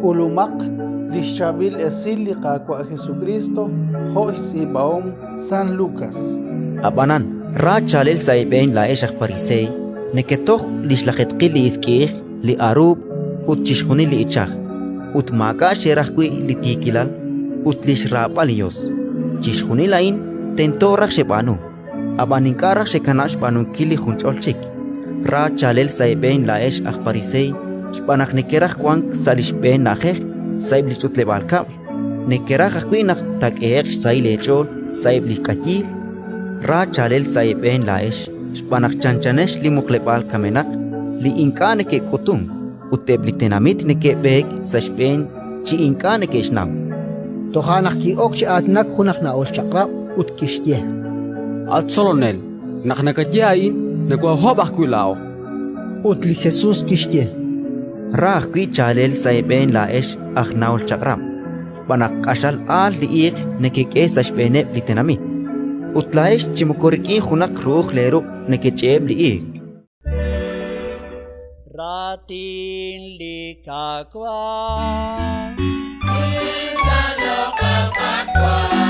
Kulumak Lishabil Esili Kakwa Jesucristo Jois Ibaom San Lucas. Abanan ra chalel saiben la eshak parisei neketoch lishlachetqi li iskih li arub ut chishkhuni li ichach ut maka sherachqui li tikilal ut lishrapa lios chishkhuni lain tentorach shebanu abaninkarach shekanash banu kili juncholchik ra chalel saiben la esh ak parisei shbanach nekerach kwank salishben nachech saib lichutle balkab nekerach kwinach takech sailechol saib likachil ra chalel saiben laesh shpanak chanchanesh li muqlebal kamenak li inkane ke kutung uteblitenamit ne ke bek sashben chi inkane ke shnam tohanak ki okchi atnak khunak na ol chakra ut kishye at solonel naknakatyain nakwa hobak kulao ut li Jesus kishye ra qui chalel saiben laesh akhnaul chakram shpanak ashal al li ik ne ke sashbene litenamit utlaesh chimukorikin khunak ruh leru nekecheb liik ratin likakwa Inda lo kapakwa